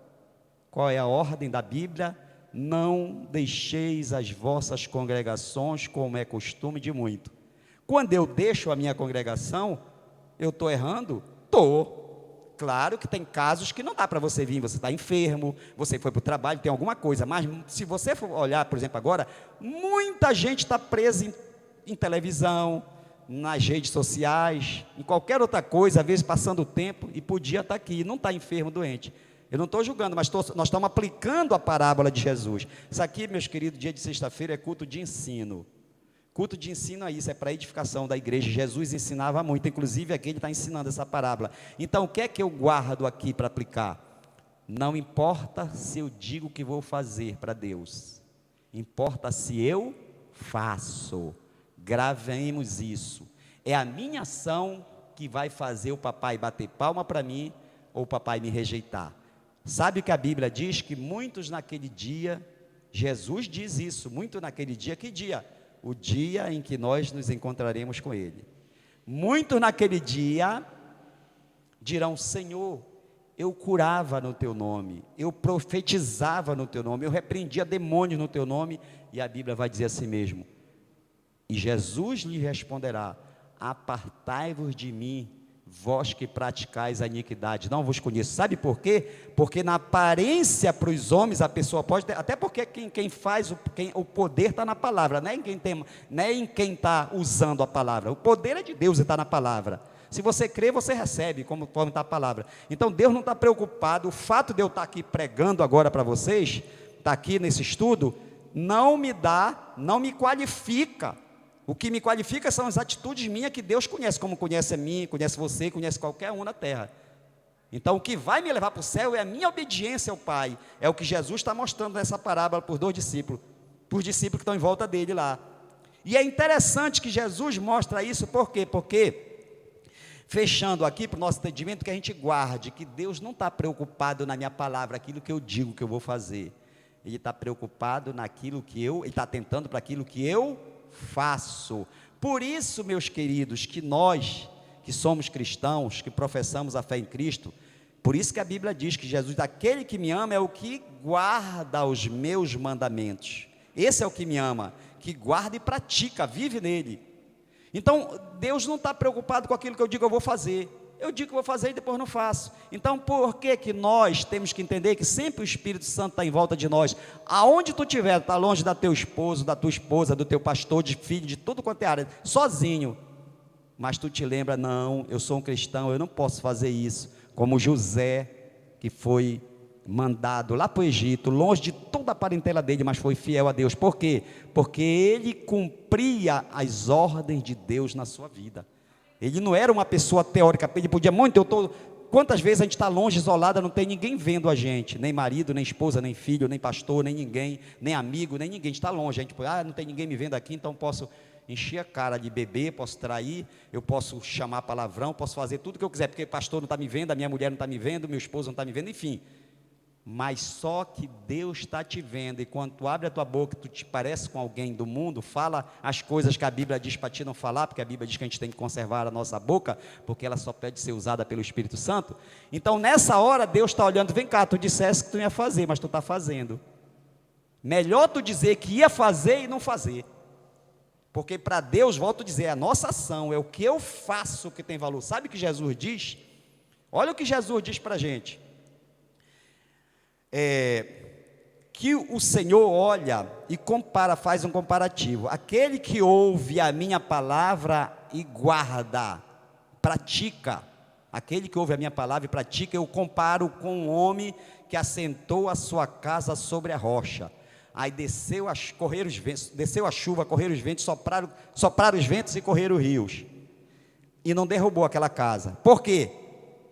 Qual é a ordem da Bíblia? Não deixeis as vossas congregações, como é costume de muito. Quando eu deixo a minha congregação, eu estou errando? Estou. Claro que tem casos que não dá para você vir, você está enfermo, você foi para o trabalho, tem alguma coisa, mas se você for olhar, por exemplo, agora, muita gente está presa em televisão, nas redes sociais, em qualquer outra coisa, às vezes passando o tempo, e podia estar aqui, não está enfermo, doente. Eu não estou julgando, mas nós estamos aplicando a parábola de Jesus. Isso aqui, meus queridos, dia de sexta-feira é culto de ensino. Culto de ensino é isso, é para edificação da igreja. Jesus ensinava muito, inclusive aqui ele está ensinando essa parábola. Então, o que é que eu guardo aqui para aplicar? Não importa se eu digo o que vou fazer para Deus, importa se eu faço. Gravemos isso. É a minha ação que vai fazer o papai bater palma para mim ou o papai me rejeitar. Sabe o que a Bíblia diz? Que muitos naquele dia, Jesus diz isso, muito naquele dia, que dia? O dia em que nós nos encontraremos com Ele. Muitos naquele dia dirão: Senhor, eu curava no Teu nome, eu profetizava no Teu nome, eu repreendia demônios no Teu nome, e a Bíblia vai dizer assim mesmo. E Jesus lhe responderá: apartai-vos de mim, vós que praticais a iniquidade, não vos conheço. Sabe por quê? Porque na aparência para os homens a pessoa pode ter, até porque quem faz, o poder está na palavra, não é em quem está usando a palavra, o poder é de Deus e está na palavra. Se você crê, você recebe, conforme está a palavra. Então Deus não está preocupado, o fato de eu estar aqui pregando agora para vocês, estar aqui nesse estudo, não me qualifica. O que me qualifica são as atitudes minhas que Deus conhece, como conhece a mim, conhece você, conhece qualquer um na terra. Então, o que vai me levar para o céu é a minha obediência ao Pai. É o que Jesus está mostrando nessa parábola para os dois discípulos, para os discípulos que estão em volta dele lá. E é interessante que Jesus mostra isso, por quê? Porque, fechando aqui para o nosso entendimento, que a gente guarde, que Deus não está preocupado na minha palavra, aquilo que eu digo que eu vou fazer. Ele está preocupado naquilo que ele está atentando para aquilo que eu faço. Por isso, meus queridos, que nós, que somos cristãos, que professamos a fé em Cristo, por isso que a Bíblia diz que Jesus, aquele que me ama é o que guarda os meus mandamentos. Esse é o que me ama, que guarda e pratica, vive nele. Então, Deus não está preocupado com aquilo que eu digo que eu vou fazer. Eu digo que vou fazer e depois não faço. Então, por que nós temos que entender que sempre o Espírito Santo está em volta de nós? Aonde tu estiver, está longe da teu esposo, da tua esposa, do teu pastor, de filho, de tudo quanto é área, sozinho. Mas tu te lembra, não, eu sou um cristão, eu não posso fazer isso. Como José, que foi mandado lá para o Egito, longe de toda a parentela dele, mas foi fiel a Deus. Por quê? Porque ele cumpria as ordens de Deus na sua vida. Ele não era uma pessoa teórica, ele podia muito, quantas vezes a gente está longe, isolada, não tem ninguém vendo a gente, nem marido, nem esposa, nem filho, nem pastor, nem ninguém, nem amigo, nem ninguém, a gente está longe, a gente não tem ninguém me vendo aqui, então posso encher a cara de beber, posso trair, eu posso chamar palavrão, posso fazer tudo o que eu quiser, porque o pastor não está me vendo, a minha mulher não está me vendo, meu esposo não está me vendo, enfim. Mas só que Deus está te vendo, e quando tu abre a tua boca, tu te parece com alguém do mundo, fala as coisas que a Bíblia diz para ti não falar, porque a Bíblia diz que a gente tem que conservar a nossa boca, porque ela só pode ser usada pelo Espírito Santo. Então nessa hora Deus está olhando, vem cá, tu disseste que tu ia fazer, mas tu está fazendo. Melhor tu dizer que ia fazer e não fazer, porque para Deus, volto a dizer, é a nossa ação, é o que eu faço que tem valor. Sabe o que Jesus diz? Olha o que Jesus diz para a gente. Que o Senhor olha e faz um comparativo. Aquele que ouve a minha palavra e guarda, pratica. Aquele que ouve a minha palavra e pratica, eu comparo com um homem que assentou a sua casa sobre a rocha. Aí desceu a chuva, correram os ventos, sopraram os ventos e correram os rios. E não derrubou aquela casa. Por quê?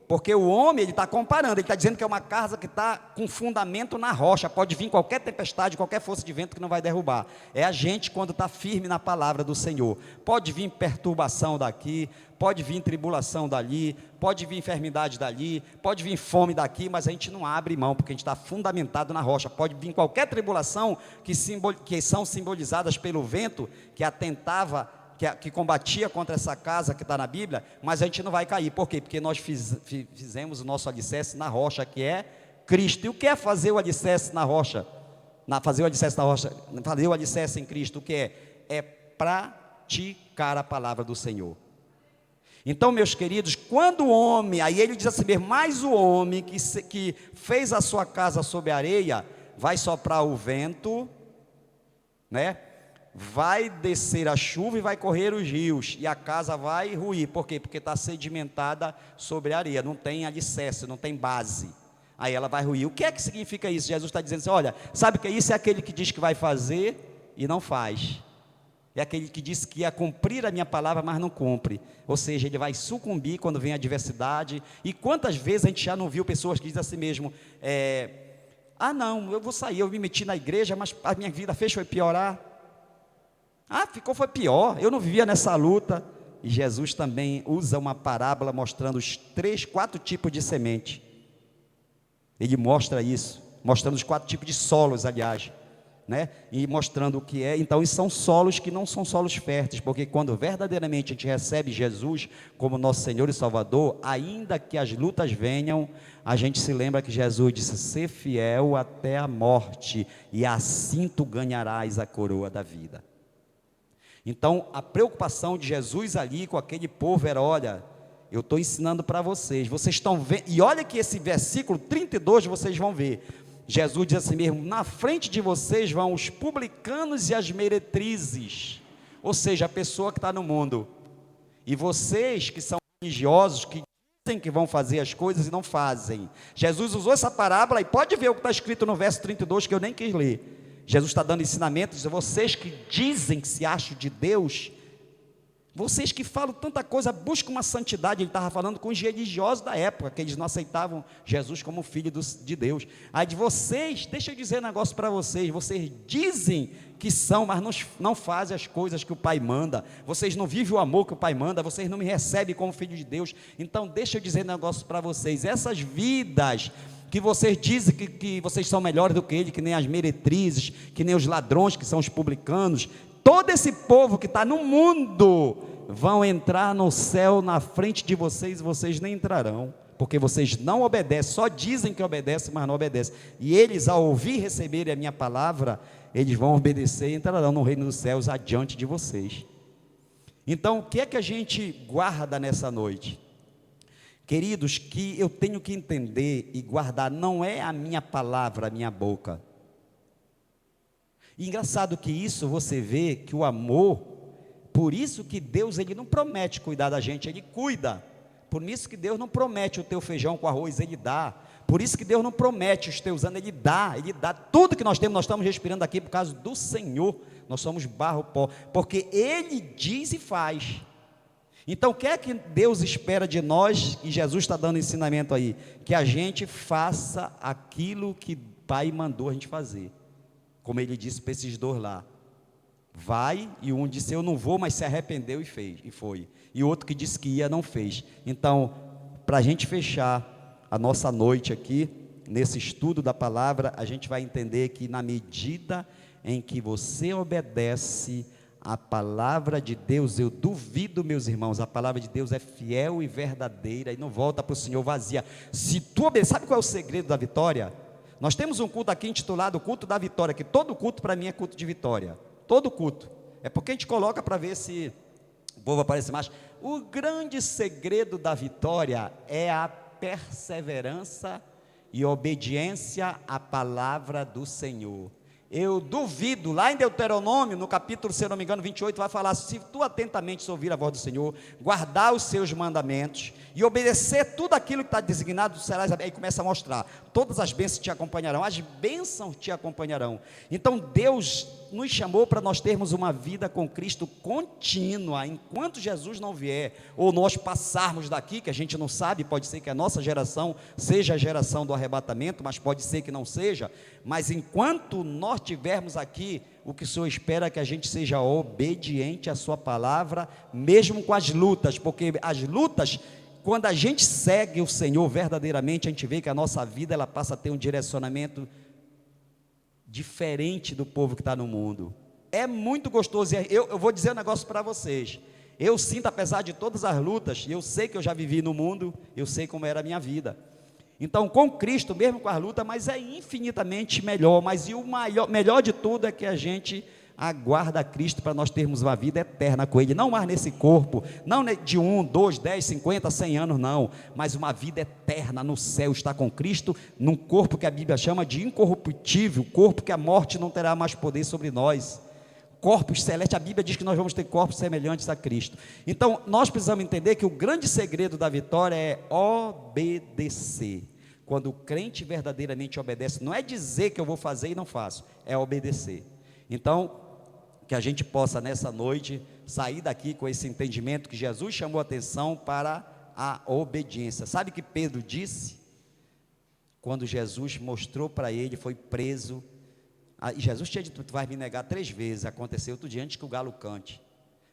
Porque o homem, ele está comparando, ele está dizendo que é uma casa que está com fundamento na rocha, pode vir qualquer tempestade, qualquer força de vento que não vai derrubar. É a gente quando está firme na palavra do Senhor. Pode vir perturbação daqui, pode vir tribulação dali, pode vir enfermidade dali, pode vir fome daqui, mas a gente não abre mão, porque a gente está fundamentado na rocha. Pode vir qualquer tribulação que são simbolizadas pelo vento, que que combatia contra essa casa que está na Bíblia, mas a gente não vai cair. Por quê? Porque nós fizemos o nosso alicerce na rocha, que é Cristo. E o que é fazer o alicerce na rocha? Fazer o alicerce em Cristo, o que é? É praticar a palavra do Senhor. Então, meus queridos, quando o homem, aí ele diz assim mesmo, mas o homem que fez a sua casa sobre a areia, vai soprar o vento, né? Vai descer a chuva e vai correr os rios, e a casa vai ruir. Por quê? Porque está sedimentada sobre a areia, não tem alicerce, não tem base. Aí ela vai ruir. O que é que significa isso? Jesus está dizendo assim, olha, sabe o que é isso? É aquele que diz que vai fazer e não faz. É aquele que diz que ia cumprir a minha palavra, mas não cumpre. Ou seja, ele vai sucumbir quando vem a adversidade. E quantas vezes a gente já não viu pessoas que dizem assim mesmo, não, eu vou sair, eu me meti na igreja, mas a minha vida foi piorar. Foi pior, eu não vivia nessa luta. E Jesus também usa uma parábola mostrando os 4 tipos de semente. Ele mostra isso, mostrando os 4 tipos de solos, aliás, né? E mostrando o que é. Então, são solos que não são solos férteis, porque quando verdadeiramente a gente recebe Jesus como nosso Senhor e Salvador, ainda que as lutas venham, a gente se lembra que Jesus disse, ser fiel até a morte, e assim tu ganharás a coroa da vida. Então, a preocupação de Jesus ali com aquele povo era, olha, eu estou ensinando para vocês estão vendo, e olha que esse versículo 32 vocês vão ver, Jesus diz assim mesmo, na frente de vocês vão os publicanos e as meretrizes, ou seja, a pessoa que está no mundo, e vocês que são religiosos, que dizem que vão fazer as coisas e não fazem. Jesus usou essa parábola, e pode ver o que está escrito no verso 32, que eu nem quis ler. Jesus está dando ensinamentos, vocês que dizem que se acham de Deus, vocês que falam tanta coisa, buscam uma santidade. Ele estava falando com os religiosos da época, que eles não aceitavam Jesus como filho de Deus. Aí de vocês, deixa eu dizer um negócio para vocês dizem que são, mas não fazem as coisas que o Pai manda, vocês não vivem o amor que o Pai manda, vocês não me recebem como filho de Deus. Então deixa eu dizer um negócio para vocês, essas vidas que vocês dizem que vocês são melhores do que ele, que nem as meretrizes, que nem os ladrões, que são os publicanos, todo esse povo que está no mundo, vão entrar no céu na frente de vocês, e vocês nem entrarão, porque vocês não obedecem, só dizem que obedecem, mas não obedecem, e eles ao ouvir e receberem a minha palavra, eles vão obedecer e entrarão no reino dos céus adiante de vocês. Então, o que é que a gente guarda nessa noite? Queridos, que eu tenho que entender e guardar, não é a minha palavra, a minha boca. E engraçado que isso você vê que o amor, por isso que Deus ele não promete cuidar da gente, Ele cuida. Por isso que Deus não promete o teu feijão com arroz, Ele dá. Por isso que Deus não promete os teus anos, Ele dá tudo que nós temos. Nós estamos respirando aqui por causa do Senhor, nós somos barro, pó, porque Ele diz e faz. Então o que é que Deus espera de nós, e Jesus está dando ensinamento aí, que a gente faça aquilo que o Pai mandou a gente fazer, como Ele disse para esses 2 lá, vai, e um disse eu não vou, mas se arrependeu e fez, e foi, e outro que disse que ia, não fez. Então, para a gente fechar a nossa noite aqui, nesse estudo da palavra, a gente vai entender que na medida em que você obedece a palavra de Deus, eu duvido, meus irmãos, a palavra de Deus é fiel e verdadeira, e não volta para o Senhor vazia. Se tu obedecer, sabe qual é o segredo da vitória? Nós temos um culto aqui intitulado Culto da Vitória, que todo culto para mim é culto de vitória, todo culto, é porque a gente coloca para ver se o povo aparece mais. O grande segredo da vitória é a perseverança e obediência à palavra do Senhor. Eu duvido, lá em Deuteronômio, no capítulo, se eu não me engano, 28, vai falar, se tu atentamente ouvir a voz do Senhor, guardar os seus mandamentos, e obedecer tudo aquilo que está designado, serás, aí começa a mostrar, todas as bênçãos te acompanharão, as bênçãos te acompanharão. Então Deus nos chamou para nós termos uma vida com Cristo contínua, enquanto Jesus não vier, ou nós passarmos daqui, que a gente não sabe, pode ser que a nossa geração seja a geração do arrebatamento, mas pode ser que não seja, mas enquanto nós estivermos aqui, o que o Senhor espera é que a gente seja obediente à sua palavra, mesmo com as lutas, porque as lutas, quando a gente segue o Senhor verdadeiramente, a gente vê que a nossa vida, ela passa a ter um direcionamento diferente do povo que está no mundo. é muito gostoso. Eu vou dizer um negócio para vocês. Eu sinto, apesar de todas as lutas, e eu sei que eu já vivi no mundo, eu sei como era a minha vida. Então, com Cristo, mesmo com as lutas, mas é infinitamente melhor. Mas e o melhor de tudo é que a gente aguarda Cristo para nós termos uma vida eterna com Ele, não mais nesse corpo, não de 1, 2, 10, 50, 100 anos, não, mas uma vida eterna no céu, está com Cristo, num corpo que a Bíblia chama de incorruptível, corpo que a morte não terá mais poder sobre nós, corpos celestes. A Bíblia diz que nós vamos ter corpos semelhantes a Cristo. Então, nós precisamos entender que o grande segredo da vitória é obedecer. Quando o crente verdadeiramente obedece, não é dizer que eu vou fazer e não faço, é obedecer. Então, que a gente possa nessa noite sair daqui com esse entendimento que Jesus chamou a atenção para a obediência. Sabe o que Pedro disse? Quando Jesus mostrou para ele, foi preso, e Jesus tinha dito: tu vais me negar 3 vezes, aconteceu tudo antes que o galo cante,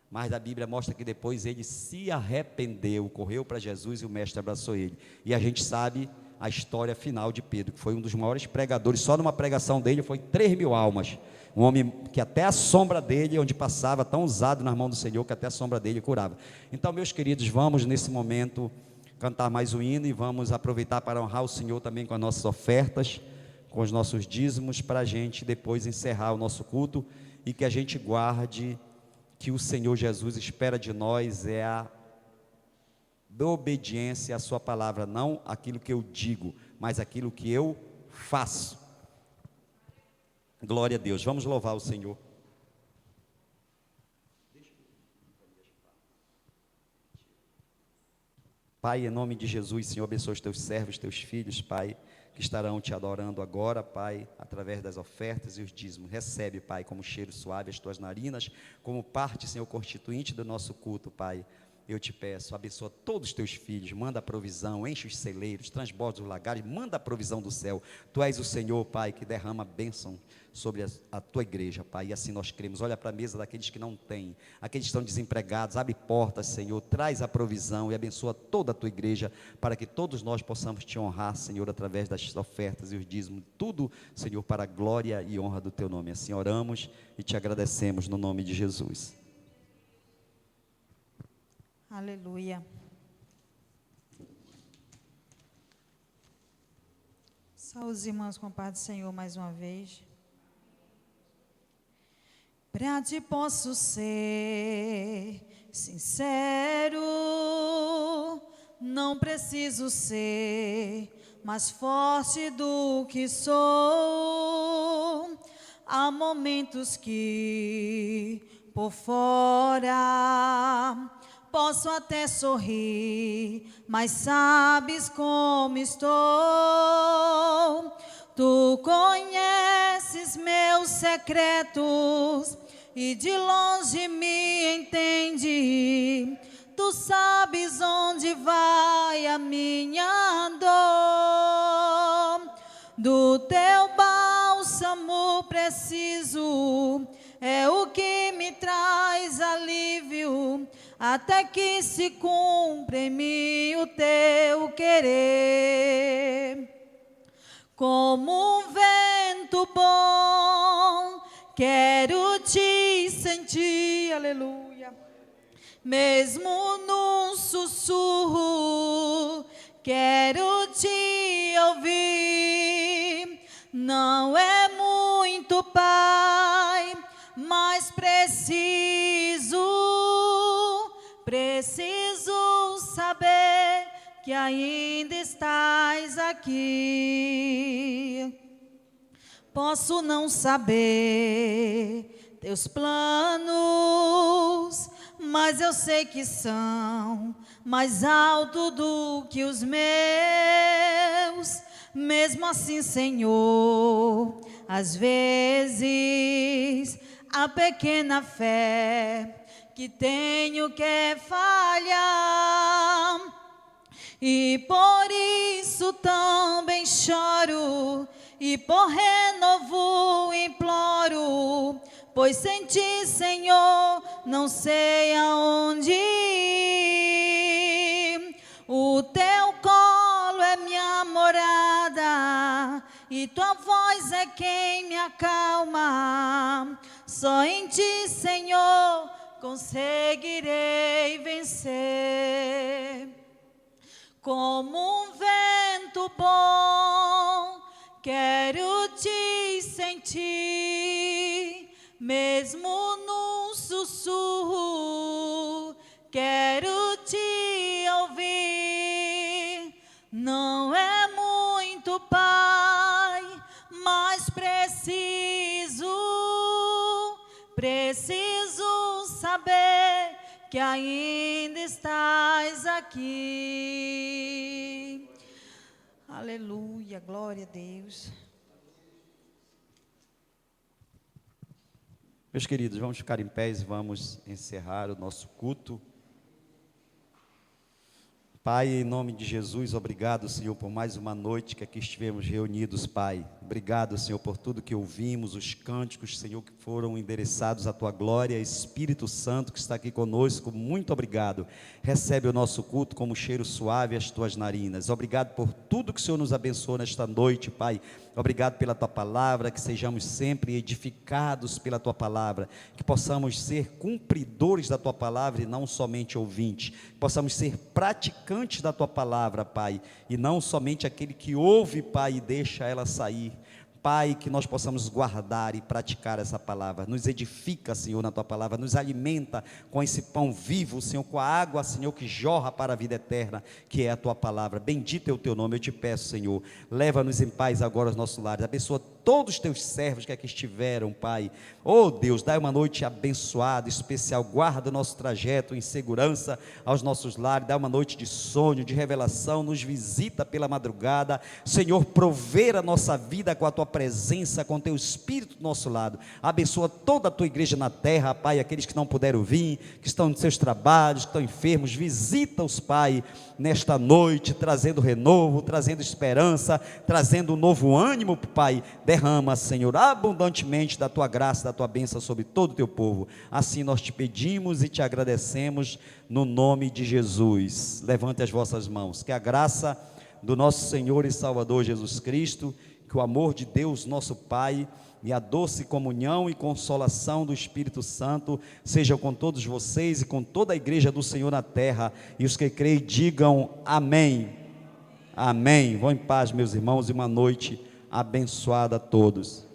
mas a Bíblia mostra que depois ele se arrependeu, correu para Jesus e o mestre abraçou ele, e a gente sabe a história final de Pedro, que foi um dos maiores pregadores. Só numa pregação dele foi 3.000 almas, um homem que até a sombra dele, onde passava, tão usado nas mãos do Senhor, que até a sombra dele curava. Então, meus queridos, vamos nesse momento cantar mais um hino, e vamos aproveitar para honrar o Senhor também com as nossas ofertas, com os nossos dízimos, para a gente depois encerrar o nosso culto, e que a gente guarde que o Senhor Jesus espera de nós é a obediência à sua palavra, não aquilo que eu digo, mas aquilo que eu faço. Glória a Deus, vamos louvar o Senhor. Pai, em nome de Jesus, Senhor, abençoa os teus servos, teus filhos, Pai, que estarão te adorando agora, Pai, através das ofertas e os dízimos. Recebe, Pai, como cheiro suave as tuas narinas, como parte, Senhor, constituinte do nosso culto, Pai. Eu te peço, abençoa todos os teus filhos, manda a provisão, enche os celeiros, transborda os lagares, manda a provisão do céu. Tu és o Senhor, Pai, que derrama bênção sobre a tua igreja, Pai, e assim nós cremos. Olha para a mesa daqueles que não têm, aqueles que estão desempregados, abre portas, Senhor, traz a provisão e abençoa toda a tua igreja, para que todos nós possamos te honrar, Senhor, através das ofertas e os dízimos, tudo, Senhor, para a glória e honra do teu nome. Assim oramos e te agradecemos no nome de Jesus. Aleluia. Saúde os irmãos com a paz do Senhor mais uma vez. Pra ti posso ser sincero, não preciso ser mais forte do que sou. Há momentos que por fora posso até sorrir, mas sabes como estou. Tu conheces meus secretos e de longe me entende. Tu sabes onde vai a minha dor. Do teu bálsamo preciso, é o que me traz alívio, até que se cumpra em mim o teu querer. Como um vento bom, quero te sentir, aleluia. Mesmo num sussurro, quero te ouvir. Não é muito, Pai, mas preciso saber que ainda estás aqui. Posso não saber teus planos, mas eu sei que são mais altos do que os meus. Mesmo assim, Senhor, às vezes a pequena fé que tenho quer falhar, e por isso também choro, e por renovo imploro, pois sem ti, Senhor, não sei aonde ir. O teu colo é minha morada, e tua voz é quem me acalma. Só em Ti, Senhor, conseguirei vencer. Como um vento bom, quero Te sentir, mesmo num sussurro, quero Te ouvir. Não é muito, Pai, mas preciso saber que ainda estás aqui. Aleluia, glória a Deus. Meus queridos, vamos ficar em pé e vamos encerrar o nosso culto. Pai, em nome de Jesus, obrigado, Senhor, por mais uma noite que aqui estivemos reunidos, Pai. Obrigado, Senhor, por tudo que ouvimos, os cânticos, Senhor, que foram endereçados à Tua glória. Espírito Santo que está aqui conosco, muito obrigado. Recebe o nosso culto como cheiro suave às Tuas narinas. Obrigado por tudo que o Senhor nos abençoou nesta noite, Pai. Obrigado pela Tua palavra, que sejamos sempre edificados pela Tua palavra, que possamos ser cumpridores da Tua palavra e não somente ouvintes, que possamos ser praticantes da Tua palavra, Pai, e não somente aquele que ouve, Pai, e deixa ela sair. Pai, que nós possamos guardar e praticar essa palavra. Nos edifica, Senhor, na Tua palavra, nos alimenta com esse pão vivo, Senhor, com a água, Senhor, que jorra para a vida eterna, que é a Tua palavra. Bendito é o Teu nome, eu te peço, Senhor, leva-nos em paz agora aos nossos lares, abençoa todos os Teus servos que aqui estiveram, Pai. Oh Deus, dá uma noite abençoada, especial, guarda o nosso trajeto em segurança aos nossos lares, dá uma noite de sonho, de revelação, nos visita pela madrugada, Senhor, provê a nossa vida com a Tua presença, com o Teu Espírito do nosso lado. Abençoa toda a Tua igreja na terra, Pai, aqueles que não puderam vir, que estão nos seus trabalhos, que estão enfermos, visita-os, Pai, nesta noite, trazendo renovo, trazendo esperança, trazendo um novo ânimo, Pai. Derrama, Senhor, abundantemente da Tua graça, da Tua bênção sobre todo o Teu povo. Assim nós te pedimos e te agradecemos no nome de Jesus. Levante as vossas mãos, que a graça do nosso Senhor e Salvador Jesus Cristo, que o amor de Deus, nosso Pai, e a doce comunhão e consolação do Espírito Santo sejam com todos vocês e com toda a igreja do Senhor na terra, e os que creem digam amém. Amém. Vão em paz, meus irmãos, e uma noite abençoada a todos.